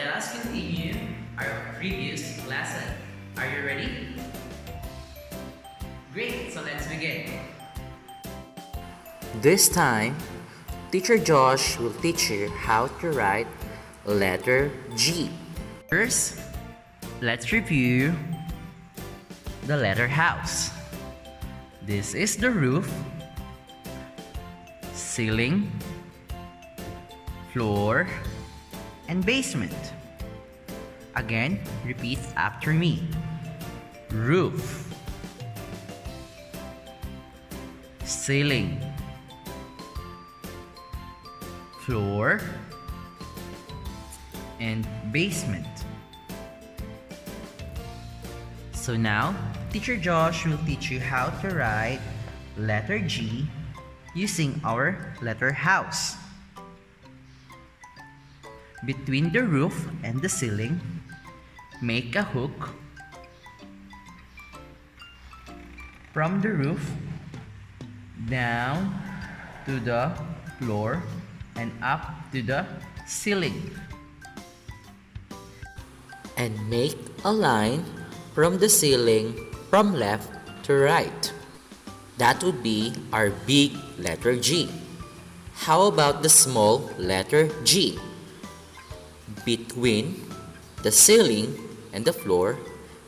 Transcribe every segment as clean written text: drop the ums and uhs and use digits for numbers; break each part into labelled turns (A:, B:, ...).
A: let us continue our previous lesson. Are you ready? Great, so let's begin.
B: This time, Teacher Josh will teach you how to write letter G.
A: First, let's review the letter house. This is the roof, ceiling, floor, and basement. Again, repeat after me. Roof, ceiling, floor, and basement. So now, Teacher Josh will teach you how to write letter G using our letter house. Between the roof and the ceiling, make a hook. From the roof down to the floor and up to the ceiling.
B: And make a line from the ceiling from left to right. That would be our big letter G. How about the small letter G? Between the ceiling and the floor,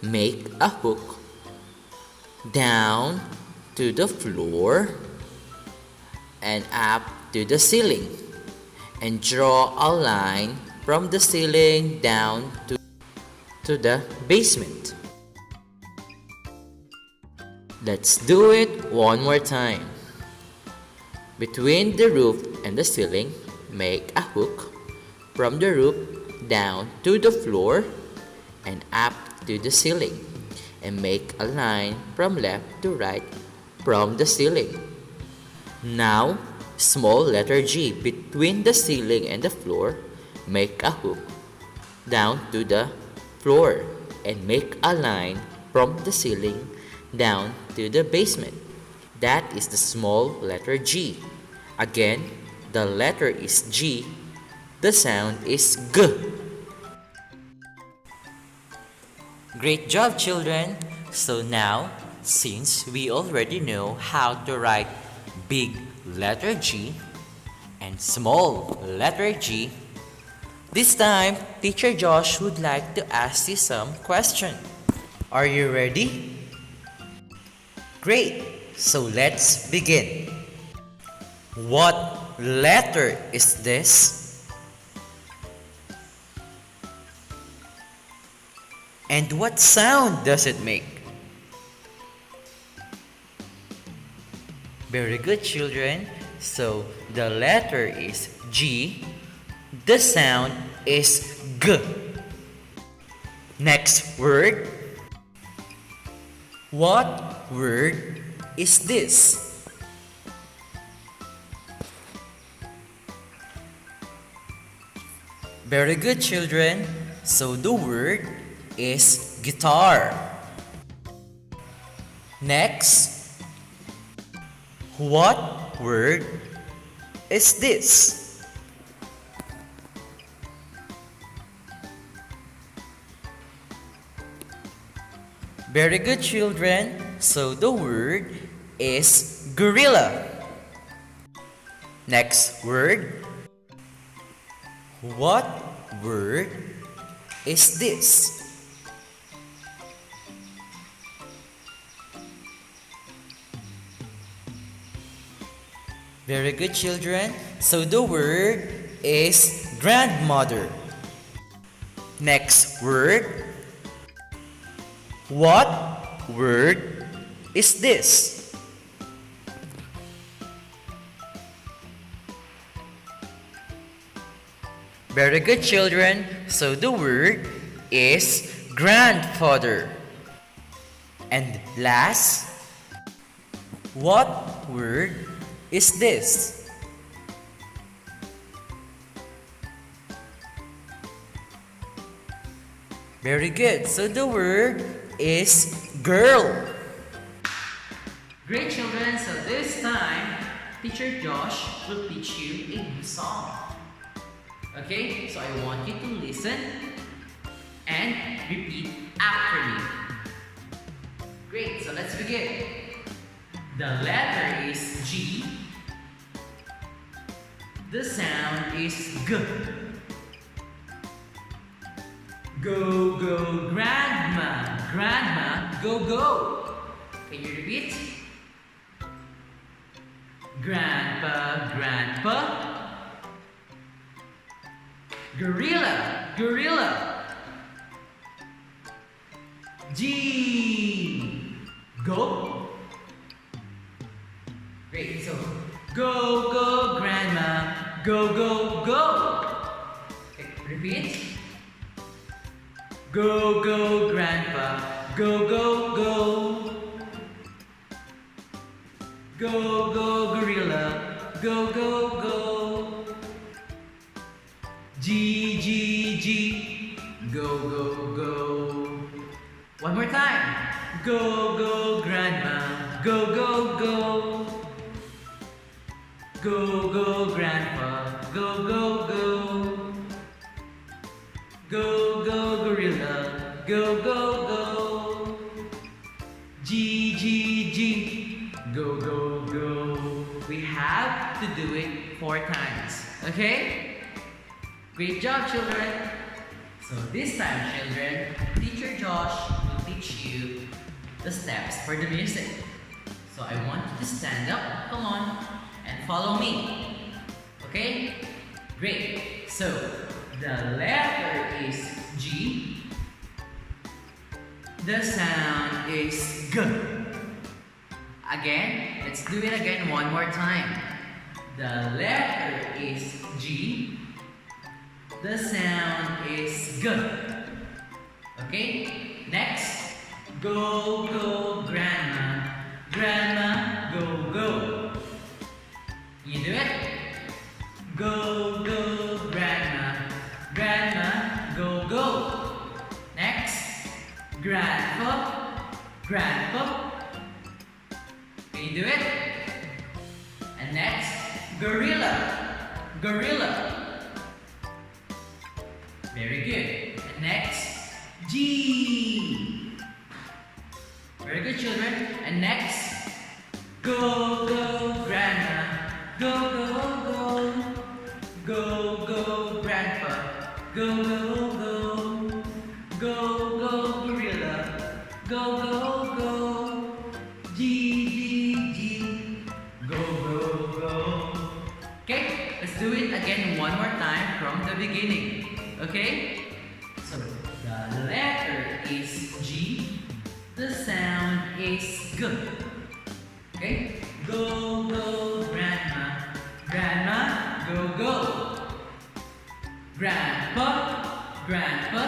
B: make a hook down to the floor and up to the ceiling, and draw a line from the ceiling down to the basement. Let's do it one more time. Between the roof and the ceiling, make a hook from the roof down to the floor and up to the ceiling, and make a line from left to right from the ceiling. Now, small letter G. Between the ceiling and the floor, make a hook down to the floor and make a line from the ceiling down to the basement. That is the small letter G. Again, the letter is G. The sound is G. Great job, children! So now, since we already know how to write big letter G and small letter G, this time, Teacher Josh would like to ask you some questions. Are you ready? Great! So let's begin. What letter is this? And what sound does it make? Very good, children. So the letter is G. The sound is G. Next word. What word is this? Very good, children. So the word is guitar. Next, what word is this? Very good, children. So the word is gorilla. Next word. What word is this? Very good, children. So the word is grandmother. Next word. What word is this? Very good, children. So the word is grandfather. And last, what word is this? Very good. So the word is girl. Great, children. So this time, Teacher Josh will teach you a new song.
A: Okay, so I want you to listen and repeat after me. Great, so let's begin. The letter is G. The sound is G. Go, go, grandma, grandma, go, go. Can you repeat? Grandpa, grandpa. Gorilla, gorilla. G. Go. Great, so go, go, grandma, go, go, go. Okay, repeat. Go, go, grandpa, go, go, go. Go, go, gorilla, go, go, go. G, G, G, go, go, go. One more time. Go, go, grandma, go, go, go. Go, go, grandpa, go, go, go. Go, go, gorilla, go, go, go. G, G, G, go, go, go. We have to do it 4 times, okay? Great job, children. So this time, children, Teacher Josh will teach you the steps for the music. So I want you to stand up, come on, and follow me. Okay? Great. So the letter is G. The sound is G. Again, let's do it again one more time. The letter is G. The sound is G. Okay? Next. Go, go, grandma. Grandma, go, go. You do it? Go, go, grandma. Grandma, go, go. Next. Grandpa. Grandpa. Can you do it? And next. Gorilla. Gorilla. Very good. And next. G. Very good, children. And next. Go, go, grandma. Go, go, go. Go, go, grandpa. Go, go, go. Go, go, gorilla. Go, go, go. G, G, G. Go, go, go. Okay, let's do it again one more time from the beginning. Okay? So, the letter is G. The sound is G. Okay? Go, go, grandma. Grandma, go, go. Grandpa, grandpa.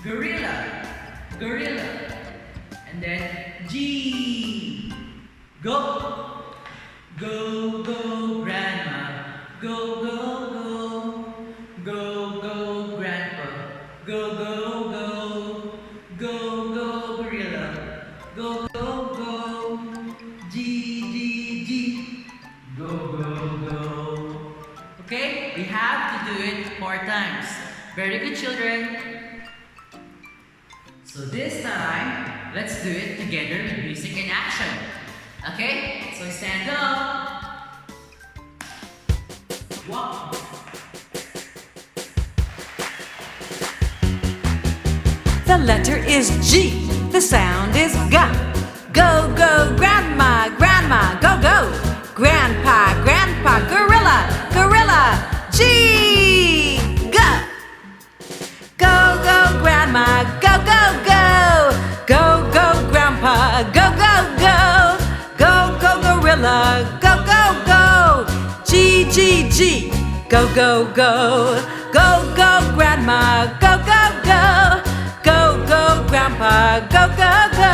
A: Gorilla, gorilla. And then G. Go. Go, go, grandma. Go, go, go. Go, go, grandpa. Go, go, go. Go, go, gorilla. Go, go, go. G, G, G. Go, go, go. Okay, we have to do it 4 times. Very good, children. So this time, let's do it together, music in action. Okay, so stand up. 1.
C: The letter is G. The sound is G. Go, go, grandma, grandma, go, go. Grandpa, grandpa, gorilla, gorilla. G. G. Go, go, grandma, go, go, go. Go, go, grandpa, go, go, go. Go, go, gorilla, go, go, go. G, G, G. Go, go, go. Go, go, grandma, go, go, go. Go, go, grandpa, go, go, go.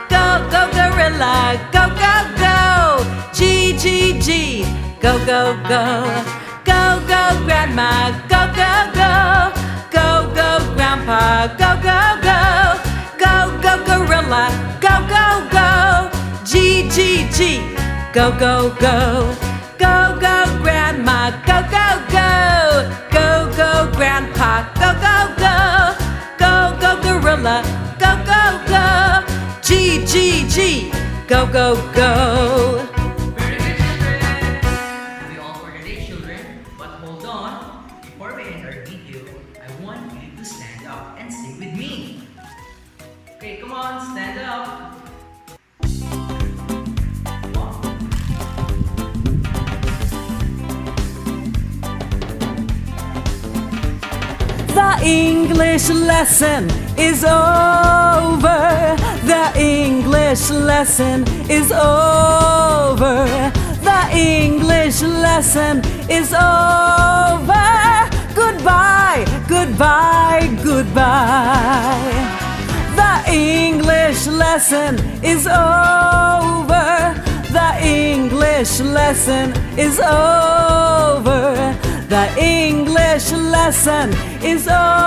C: Go, go, gorilla, go, go, go. G, G, G. Go, go, go. Go, go, grandma, go, go, go. Go, go, grandpa, go, go, go. Go, go, gorilla, go, go, go. G, G, G. Go, go, go. Go, go, grandma, go, go, go. go. Go, go, Grandpa, go, go, go. Go, go, gorilla, go, go, go. G, G, G, go, go, go.
A: Very good, children. We all for today, children. But hold on. Before we end our video, I want you to stand up and sing with me. Okay, come on, stand up.
C: The English lesson is over. The English lesson is over. The English lesson is over. Goodbye, goodbye, goodbye. The English lesson is over. The English lesson is over. The English lesson is over.